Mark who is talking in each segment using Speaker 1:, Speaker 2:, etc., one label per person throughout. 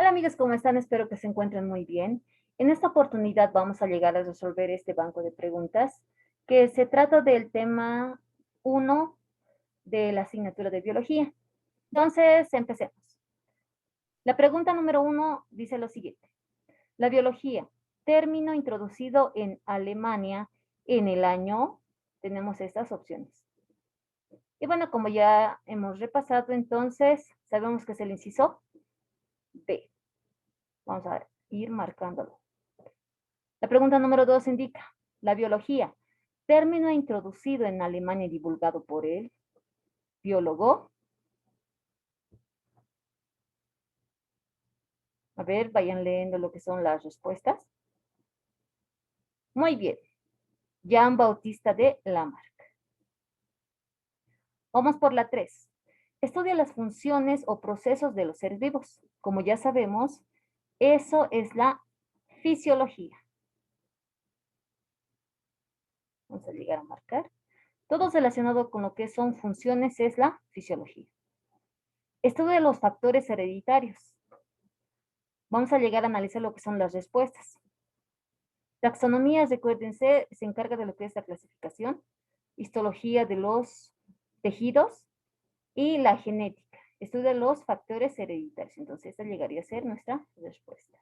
Speaker 1: Hola amigos, ¿cómo están? Espero que se encuentren muy bien. En esta oportunidad vamos a llegar a resolver este banco de preguntas que se trata del tema 1 de la asignatura de biología. Entonces, empecemos. La pregunta número 1 dice lo siguiente. La biología, término introducido en Alemania en el año, tenemos estas opciones. Y bueno, como ya hemos repasado, entonces, sabemos que es el inciso B. Vamos a ir marcándolo. La pregunta número 2 indica, la biología, término introducido en Alemania y divulgado por el biólogo. A ver, vayan leyendo lo que son las respuestas. Muy bien. Jean Bautista de Lamarck. Vamos por la 3. Estudia las funciones o procesos de los seres vivos. Como ya sabemos, eso es la fisiología. Vamos a llegar a marcar. Todo relacionado con lo que son funciones es la fisiología. Estudia los factores hereditarios. Vamos a llegar a analizar lo que son las respuestas. Taxonomía, recuérdense, se encarga de lo que es la clasificación, histología de los tejidos y la genética. Estudia los factores hereditarios. Entonces, esta llegaría a ser nuestra respuesta.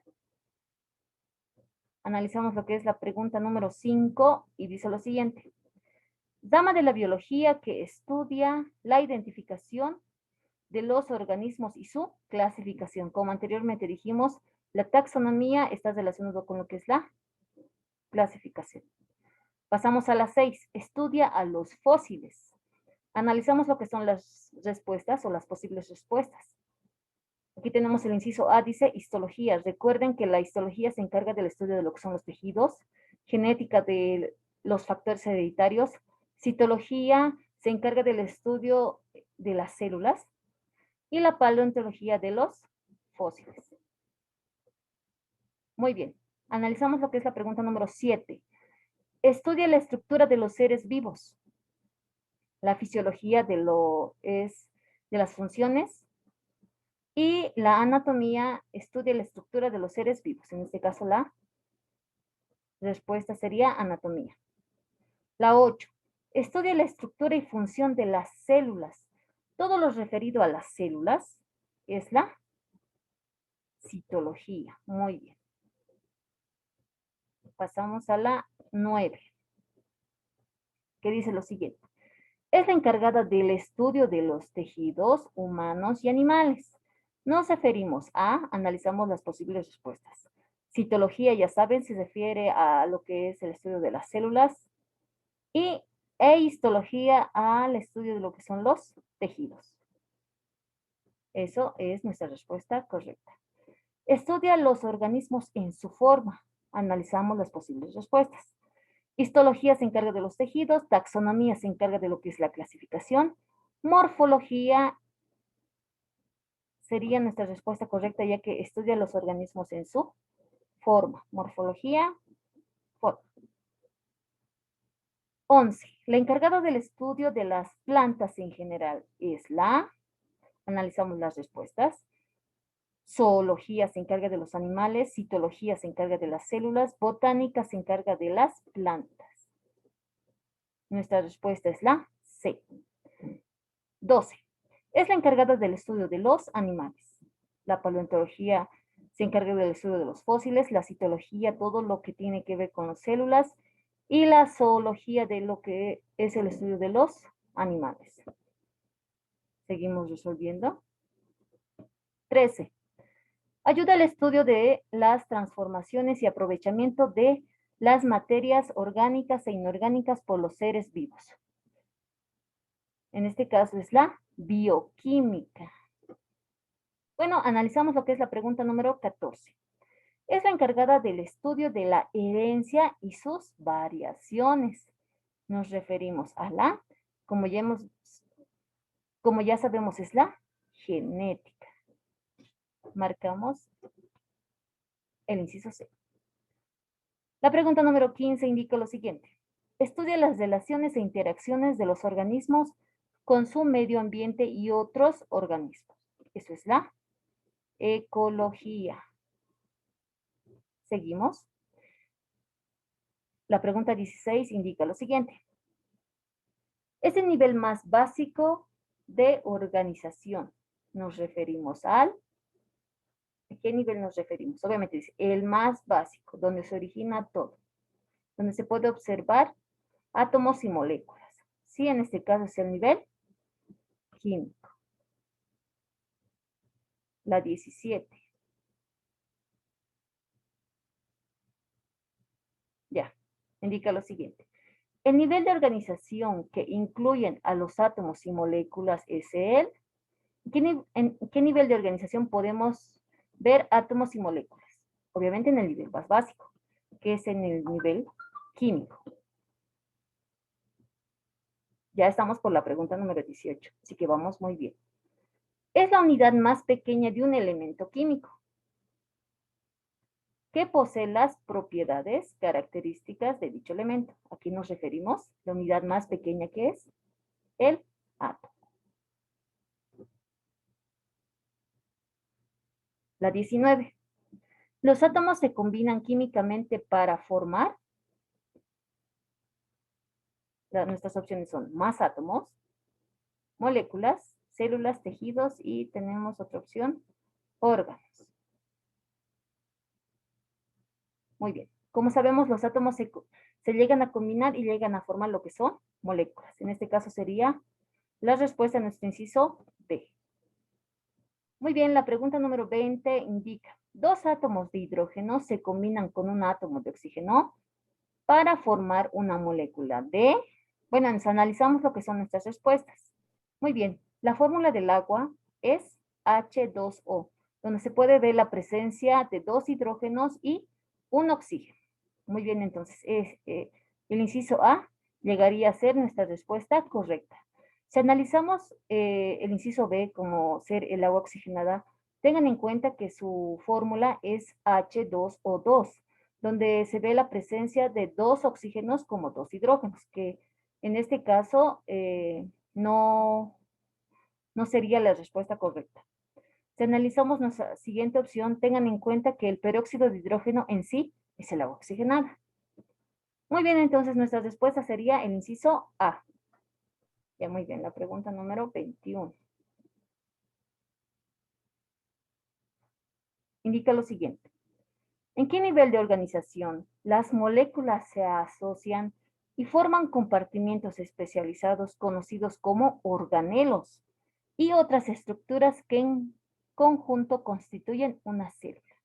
Speaker 1: Analizamos lo que es la pregunta número 5 y dice lo siguiente. Rama de la biología que estudia la identificación de los organismos y su clasificación. Como anteriormente dijimos, la taxonomía está relacionada con lo que es la clasificación. Pasamos a la 6. Estudia a los fósiles. Analizamos lo que son las respuestas o las posibles respuestas. Aquí tenemos el inciso A, dice histología. Recuerden que la histología se encarga del estudio de lo que son los tejidos, genética de los factores hereditarios, citología se encarga del estudio de las células y la paleontología de los fósiles. Muy bien. Analizamos lo que es la pregunta número 7. Estudia la estructura de los seres vivos. La fisiología de las funciones y la anatomía estudia la estructura de los seres vivos. En este caso, la respuesta sería anatomía. La 8. Estudia la estructura y función de las células. Todo lo referido a las células es la citología. Muy bien. Pasamos a la 9, que dice lo siguiente. Es la encargada del estudio de los tejidos humanos y animales. Nos referimos a, analizamos las posibles respuestas. Citología, ya saben, se refiere a lo que es el estudio de las células y histología al estudio de lo que son los tejidos. Eso es nuestra respuesta correcta. Estudia los organismos en su forma. Analizamos las posibles respuestas. Histología se encarga de los tejidos, taxonomía se encarga de lo que es la clasificación, morfología sería nuestra respuesta correcta ya que estudia los organismos en su forma. Morfología, forma. 11. La encargada del estudio de las plantas en general es la, analizamos las respuestas. Zoología se encarga de los animales, citología se encarga de las células, botánica se encarga de las plantas. Nuestra respuesta es la C. 12. Es la encargada del estudio de los animales. La paleontología se encarga del estudio de los fósiles, la citología, todo lo que tiene que ver con las células, y la zoología de lo que es el estudio de los animales. Seguimos resolviendo. 13. Ayuda al estudio de las transformaciones y aprovechamiento de las materias orgánicas e inorgánicas por los seres vivos. En este caso es la bioquímica. Bueno, analizamos lo que es la pregunta número 14. Es la encargada del estudio de la herencia y sus variaciones. Nos referimos a la, como ya sabemos, es la genética. Marcamos el inciso C. La pregunta número 15 indica lo siguiente. Estudia las relaciones e interacciones de los organismos con su medio ambiente y otros organismos. Eso es la ecología. Seguimos. La pregunta 16 indica lo siguiente. Es el nivel más básico de organización. Nos referimos al... ¿A qué nivel nos referimos? Obviamente dice el más básico, donde se origina todo, donde se puede observar átomos y moléculas. Sí, en este caso es el nivel químico. La 17. Ya, indica lo siguiente. El nivel de organización que incluyen a los átomos y moléculas es el... ¿En qué nivel de organización podemos ver átomos y moléculas? Obviamente en el nivel más básico, que es en el nivel químico. Ya estamos por la pregunta número 18, así que vamos muy bien. Es la unidad más pequeña de un elemento químico que posee las propiedades características de dicho elemento. Aquí nos referimos, la unidad más pequeña que es el átomo. La 19. Los átomos se combinan químicamente para formar. Nuestras opciones son más átomos, moléculas, células, tejidos y tenemos otra opción, órganos. Muy bien. Como sabemos, los átomos se llegan a combinar y llegan a formar lo que son moléculas. En este caso sería la respuesta a nuestro inciso B. Muy bien, la pregunta número 20 indica, dos átomos de hidrógeno se combinan con un átomo de oxígeno para formar una molécula de... Bueno, nos analizamos lo que son nuestras respuestas. Muy bien, la fórmula del agua es H2O, donde se puede ver la presencia de dos hidrógenos y un oxígeno. Muy bien, entonces el inciso A llegaría a ser nuestra respuesta correcta. Si analizamos el inciso B como ser el agua oxigenada, tengan en cuenta que su fórmula es H2O2, donde se ve la presencia de dos oxígenos como dos hidrógenos, que en este caso no sería la respuesta correcta. Si analizamos nuestra siguiente opción, tengan en cuenta que el peróxido de hidrógeno en sí es el agua oxigenada. Muy bien, entonces nuestra respuesta sería el inciso A. Ya, muy bien, la pregunta número 21. Indica lo siguiente. ¿En qué nivel de organización las moléculas se asocian y forman compartimientos especializados conocidos como organelos y otras estructuras que en conjunto constituyen una célula?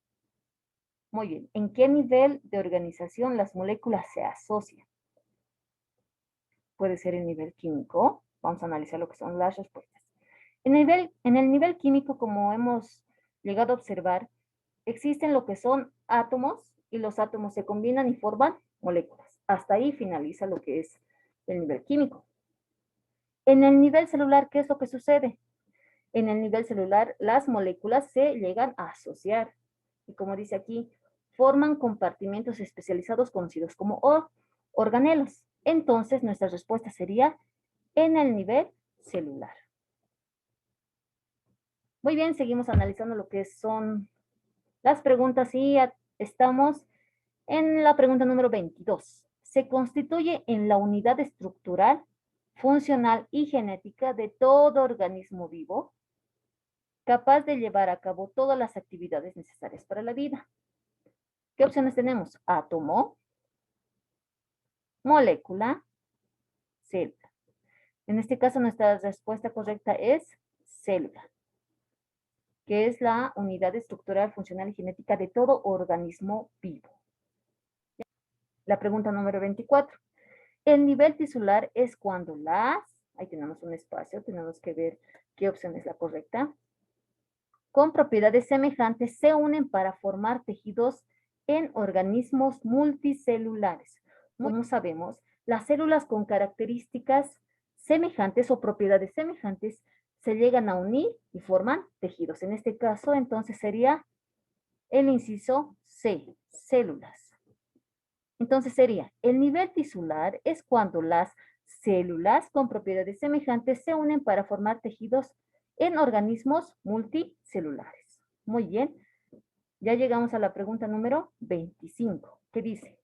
Speaker 1: Muy bien, ¿en qué nivel de organización las moléculas se asocian? Puede ser el nivel químico. Vamos a analizar lo que son las respuestas. En el nivel químico, como hemos llegado a observar, existen lo que son átomos y los átomos se combinan y forman moléculas. Hasta ahí finaliza lo que es el nivel químico. En el nivel celular, ¿qué es lo que sucede? En el nivel celular, las moléculas se llegan a asociar. Y como dice aquí, forman compartimentos especializados conocidos como organelos. Entonces, nuestra respuesta sería en el nivel celular. Muy bien, seguimos analizando lo que son las preguntas y estamos en la pregunta número 22. Se constituye en la unidad estructural, funcional y genética de todo organismo vivo, capaz de llevar a cabo todas las actividades necesarias para la vida. ¿Qué opciones tenemos? Átomo, molécula, célula. En este caso, nuestra respuesta correcta es célula, que es la unidad estructural, funcional y genética de todo organismo vivo. La pregunta número 24. El nivel tisular es cuando ahí tenemos un espacio, tenemos que ver qué opción es la correcta, con propiedades semejantes se unen para formar tejidos en organismos multicelulares. Como sabemos, las células con características semejantes o propiedades semejantes se llegan a unir y forman tejidos. En este caso, entonces sería el inciso C, células. Entonces sería, el nivel tisular es cuando las células con propiedades semejantes se unen para formar tejidos en organismos multicelulares. Muy bien. Ya llegamos a la pregunta número 25, que dice: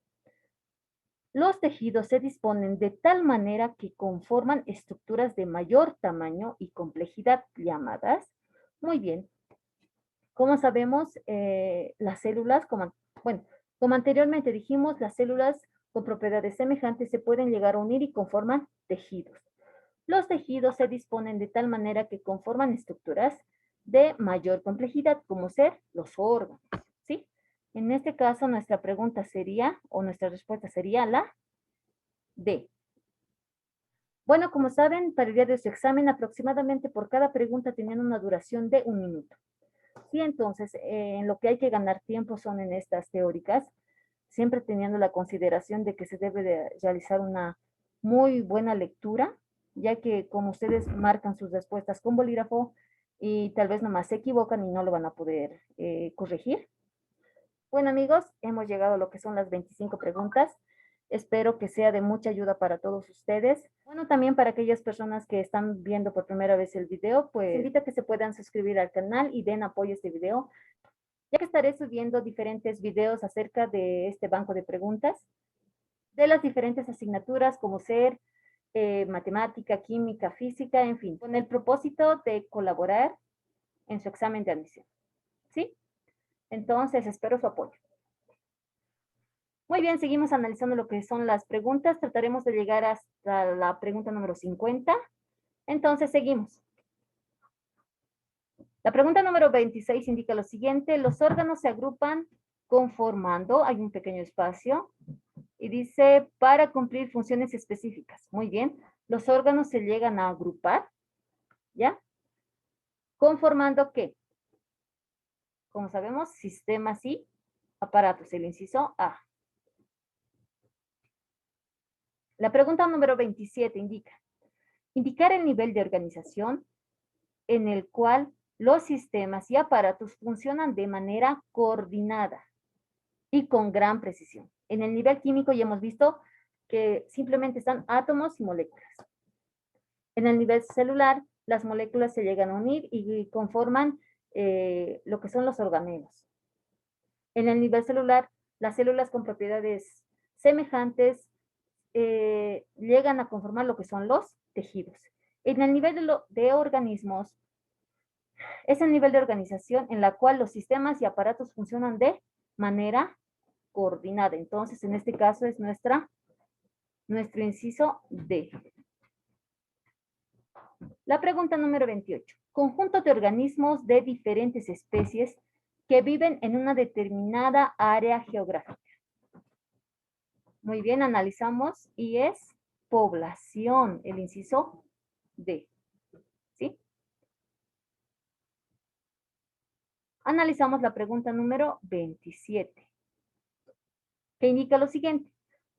Speaker 1: los tejidos se disponen de tal manera que conforman estructuras de mayor tamaño y complejidad llamadas. Muy bien. Como sabemos, las células, como anteriormente dijimos, las células con propiedades semejantes se pueden llegar a unir y conforman tejidos. Los tejidos se disponen de tal manera que conforman estructuras de mayor complejidad, como ser los órganos, ¿sí? En este caso, nuestra pregunta sería, o nuestra respuesta sería la D. Bueno, como saben, para el día de su examen, aproximadamente por cada pregunta tenían una duración de 1 minuto. Sí, entonces, en lo que hay que ganar tiempo son en estas teóricas, siempre teniendo la consideración de que se debe de realizar una muy buena lectura, ya que como ustedes marcan sus respuestas con bolígrafo y tal vez nomás se equivocan y no lo van a poder corregir. Bueno, amigos, hemos llegado a lo que son las 25 preguntas. Espero que sea de mucha ayuda para todos ustedes. Bueno, también para aquellas personas que están viendo por primera vez el video, pues invito a que se puedan suscribir al canal y den apoyo a este video, ya que estaré subiendo diferentes videos acerca de este banco de preguntas, de las diferentes asignaturas como ser matemática, química, física, en fin, con el propósito de colaborar en su examen de admisión. ¿Sí? Entonces, espero su apoyo. Muy bien, seguimos analizando lo que son las preguntas. Trataremos de llegar hasta la pregunta número 50. Entonces, seguimos. La pregunta número 26 indica lo siguiente: los órganos se agrupan conformando, hay un pequeño espacio, y dice, para cumplir funciones específicas. Muy bien, los órganos se llegan a agrupar, ¿ya? Conformando, ¿qué? Como sabemos, sistemas y aparatos, el inciso A. La pregunta número 27 indica, indicar el nivel de organización en el cual los sistemas y aparatos funcionan de manera coordinada y con gran precisión. En el nivel químico ya hemos visto que simplemente están átomos y moléculas. En el nivel celular, las moléculas se llegan a unir y conforman lo que son los organelos. En el nivel celular, las células con propiedades semejantes llegan a conformar lo que son los tejidos. En el nivel de organismos, es el nivel de organización en la cual los sistemas y aparatos funcionan de manera coordinada. Entonces, en este caso es nuestro inciso D. La pregunta número 28. Conjunto de organismos de diferentes especies que viven en una determinada área geográfica. Muy bien, analizamos y es población, el inciso D. ¿Sí? Analizamos la pregunta número 27, que indica lo siguiente: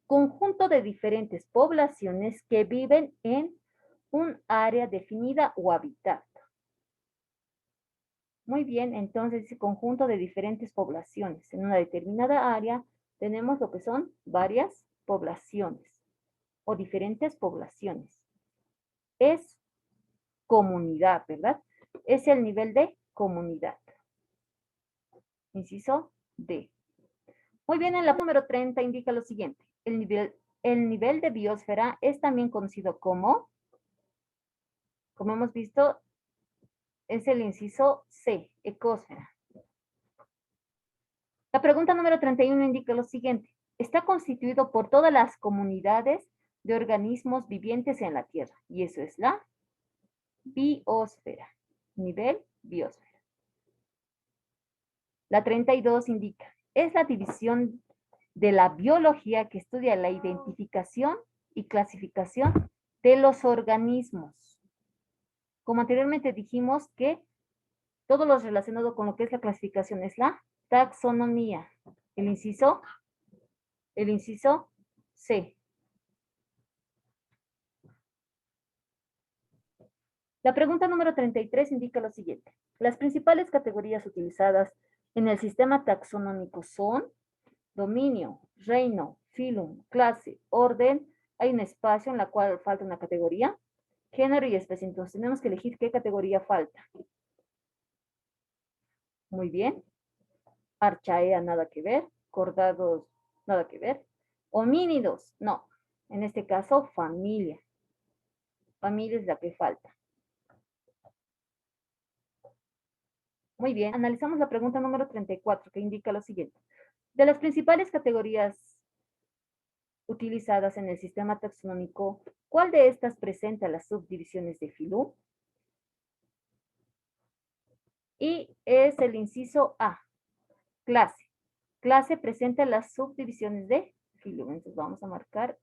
Speaker 1: conjunto de diferentes poblaciones que viven en un área definida o hábitat. Muy bien, entonces ese conjunto de diferentes poblaciones. En una determinada área tenemos lo que son varias poblaciones o diferentes poblaciones. Es comunidad, ¿verdad? Es el nivel de comunidad. Inciso D. Muy bien, en la número 30 indica lo siguiente. El nivel de biosfera es también conocido como hemos visto, es el inciso C, ecosfera. La pregunta número 31 indica lo siguiente. Está constituido por todas las comunidades de organismos vivientes en la Tierra. Y eso es la biosfera. Nivel biosfera. La 32 indica, es la división de la biología que estudia la identificación y clasificación de los organismos. Como anteriormente dijimos que todo lo relacionado con lo que es la clasificación es la taxonomía. El inciso C. La pregunta número 33 indica lo siguiente. Las principales categorías utilizadas en el sistema taxonómico son dominio, reino, filum, clase, orden. Hay un espacio en la cual falta una categoría, género y especie. Entonces tenemos que elegir qué categoría falta. Muy bien. Archaea, nada que ver. Cordados, nada que ver. Homínidos, no. En este caso, familia. Familia es la que falta. Muy bien. Analizamos la pregunta número 34, que indica lo siguiente. De las principales categorías utilizadas en el sistema taxonómico, ¿cuál de estas presenta las subdivisiones de Filú? Y es el inciso A, clase. Clase presenta las subdivisiones de Filú. Entonces vamos a marcar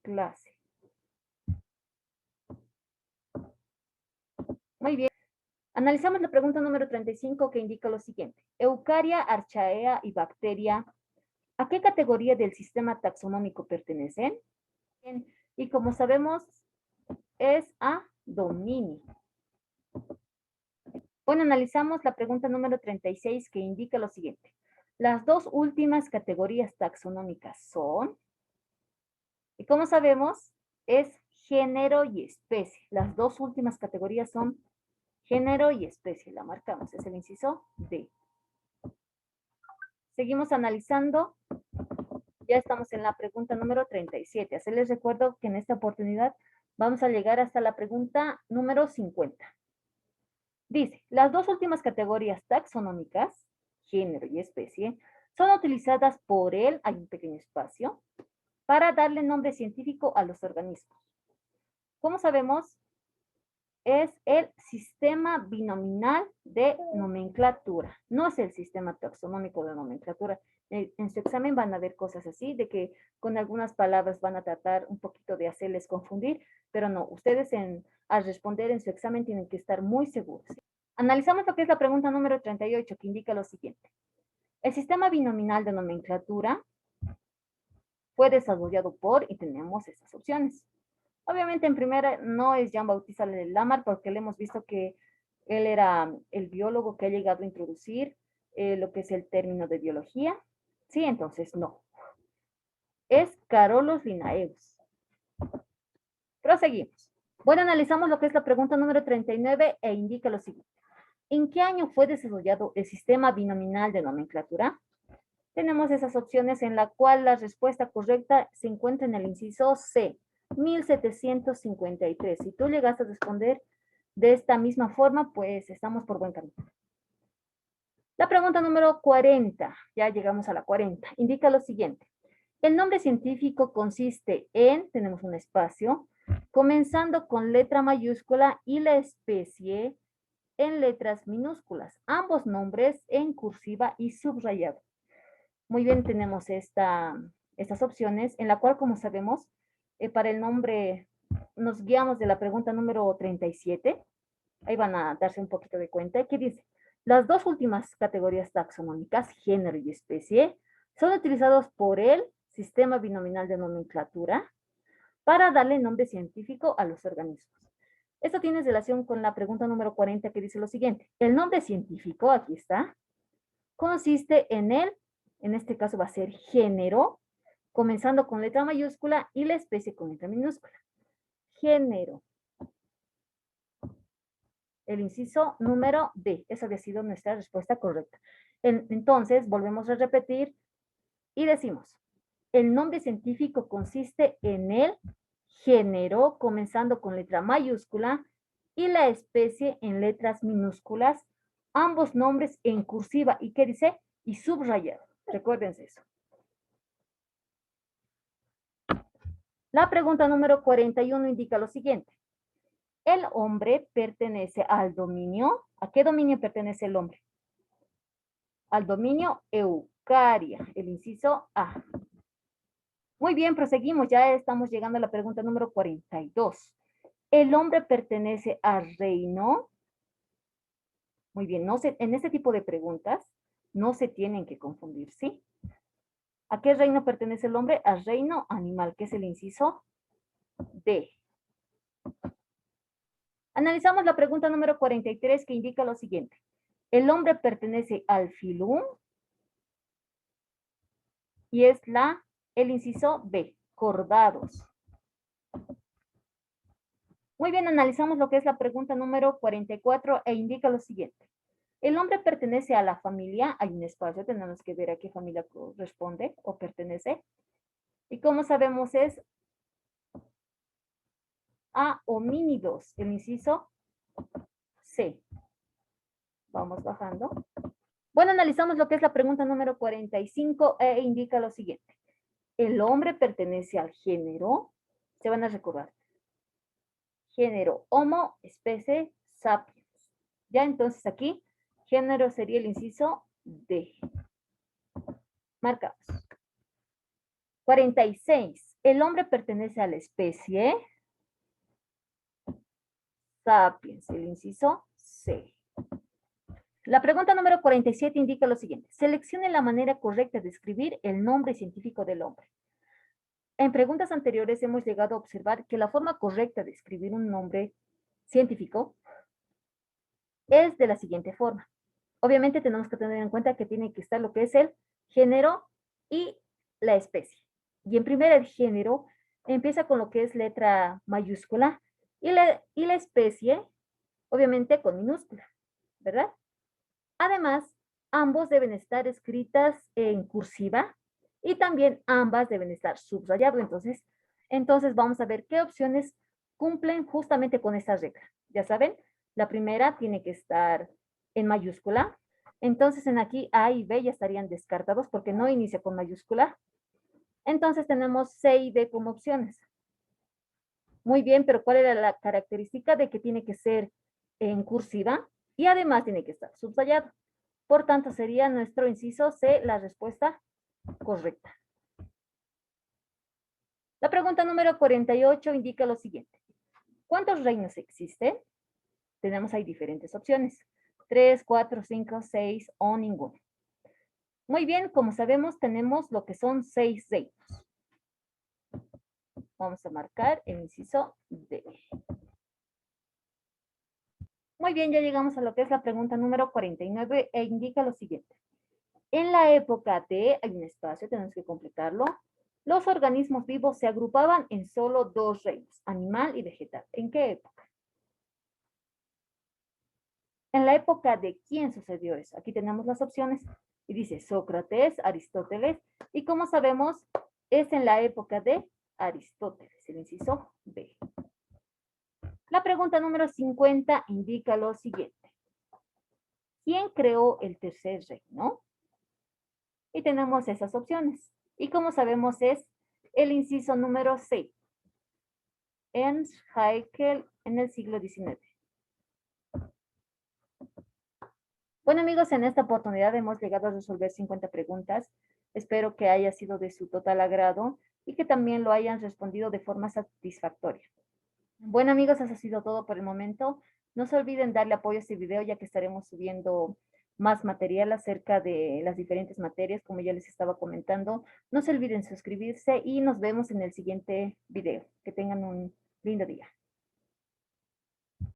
Speaker 1: clase. Muy bien. Analizamos la pregunta número 35 que indica lo siguiente. Eucaria, Archaea y Bacteria, ¿a qué categoría del sistema taxonómico pertenecen? Bien. Y como sabemos, es a dominio. Bueno, analizamos la pregunta número 36 que indica lo siguiente. Las dos últimas categorías taxonómicas son, y como sabemos, es género y especie. Las dos últimas categorías son género y especie. La marcamos, es el inciso D. Seguimos analizando. Ya estamos en la pregunta número 37. Así les recuerdo que en esta oportunidad vamos a llegar hasta la pregunta número 50. Dice, las dos últimas categorías taxonómicas, género y especie, son utilizadas por él, hay un pequeño espacio, para darle nombre científico a los organismos. Como sabemos, es el sistema binominal de nomenclatura, no es el sistema taxonómico de nomenclatura. En su examen van a ver cosas así, de que con algunas palabras van a tratar un poquito de hacerles confundir, pero no, ustedes al responder en su examen tienen que estar muy seguros. Analizamos lo que es la pregunta número 38, que indica lo siguiente. El sistema binominal de nomenclatura fue desarrollado por, y tenemos esas opciones. Obviamente en primera no es Jean-Baptiste Lamarck, porque le hemos visto que él era el biólogo que ha llegado a introducir lo que es el término de biología. Sí, entonces no. Es Carolus Linnaeus. Proseguimos. Bueno, analizamos lo que es la pregunta número 39 e indica lo siguiente. ¿En qué año fue desarrollado el sistema binominal de nomenclatura? Tenemos esas opciones en la cual la respuesta correcta se encuentra en el inciso C, 1753. Si tú llegas a responder de esta misma forma, pues estamos por buen camino. La pregunta número 40, ya llegamos a la 40, indica lo siguiente. El nombre científico consiste en, tenemos un espacio, comenzando con letra mayúscula y la especie en letras minúsculas, ambos nombres en cursiva y subrayado. Muy bien, tenemos estas opciones, en la cual, como sabemos, para el nombre nos guiamos de la pregunta número 37. Ahí van a darse un poquito de cuenta. ¿Qué dice? Las dos últimas categorías taxonómicas, género y especie, son utilizados por el sistema binominal de nomenclatura para darle nombre científico a los organismos. Esto tiene relación con la pregunta número 40 que dice lo siguiente. El nombre científico, aquí está, consiste en este caso va a ser género, comenzando con letra mayúscula y la especie con letra minúscula. Género. El inciso número D. Esa había sido nuestra respuesta correcta. Entonces, volvemos a repetir y decimos, el nombre científico consiste en el género, comenzando con letra mayúscula, y la especie en letras minúsculas, ambos nombres en cursiva. ¿Y qué dice? Y subrayado. Recuérdense eso. La pregunta número 41 indica lo siguiente. El hombre pertenece al dominio. ¿A qué dominio pertenece el hombre? Al dominio Eucaria, el inciso A. Muy bien, proseguimos. Ya estamos llegando a la pregunta número 42. ¿El hombre pertenece al reino? Muy bien, en este tipo de preguntas no se tienen que confundir, ¿sí? ¿A qué reino pertenece el hombre? Al reino animal, que es el inciso D. Analizamos la pregunta número 43 que indica lo siguiente. El hombre pertenece al filum y es el inciso B, cordados. Muy bien, analizamos lo que es la pregunta número 44 e indica lo siguiente. El hombre pertenece a la familia, hay un espacio, tenemos que ver a qué familia corresponde o pertenece. Y como sabemos es a homínidos, el inciso C. Vamos bajando. Bueno, analizamos lo que es la pregunta número 45 e indica lo siguiente. El hombre pertenece al género, se van a recordar, género Homo, especie, sapiens. Ya entonces aquí, género sería el inciso D. Marcamos. 46. El hombre pertenece a la especie sapiens, el inciso C. La pregunta número 47 indica lo siguiente. Seleccione la manera correcta de escribir el nombre científico del hombre. En preguntas anteriores hemos llegado a observar que la forma correcta de escribir un nombre científico es de la siguiente forma. Obviamente tenemos que tener en cuenta que tiene que estar lo que es el género y la especie. Y en primer el género empieza con lo que es letra mayúscula y la especie, obviamente con minúscula, ¿verdad? Además, ambos deben estar escritas en cursiva y también ambas deben estar subrayadas. Entonces vamos a ver qué opciones cumplen justamente con esta regla. Ya saben, la primera tiene que estar en mayúscula. Entonces en aquí A y B ya estarían descartados porque no inicia con mayúscula. Entonces tenemos C y D como opciones. Muy bien, pero ¿cuál era la característica de que tiene que ser en cursiva? Y además tiene que estar subrayado. Por tanto, sería nuestro inciso C la respuesta correcta. La pregunta número 48 indica lo siguiente. ¿Cuántos reinos existen? Tenemos ahí diferentes opciones. 3, 4, 5, 6 o ninguno. Muy bien, como sabemos, tenemos lo que son 6 reinos. Vamos a marcar el inciso D. Muy bien, ya llegamos a lo que es la pregunta número 49 e indica lo siguiente. En la época de, hay un espacio, tenemos que completarlo. Los organismos vivos se agrupaban en solo dos reinos, animal y vegetal. ¿En qué época? En la época de quién sucedió eso. Aquí tenemos las opciones y dice Sócrates, Aristóteles, y como sabemos, es en la época de Aristóteles, el inciso B. La pregunta número 50 indica lo siguiente. ¿Quién creó el tercer reino? Y tenemos esas opciones. Y como sabemos es el inciso número 6. Ernst Haeckel en el siglo XIX. Bueno amigos, en esta oportunidad hemos llegado a resolver 50 preguntas. Espero que haya sido de su total agrado y que también lo hayan respondido de forma satisfactoria. Bueno amigos, eso ha sido todo por el momento. No se olviden darle apoyo a este video ya que estaremos subiendo más material acerca de las diferentes materias, como ya les estaba comentando. No se olviden suscribirse y nos vemos en el siguiente video. Que tengan un lindo día.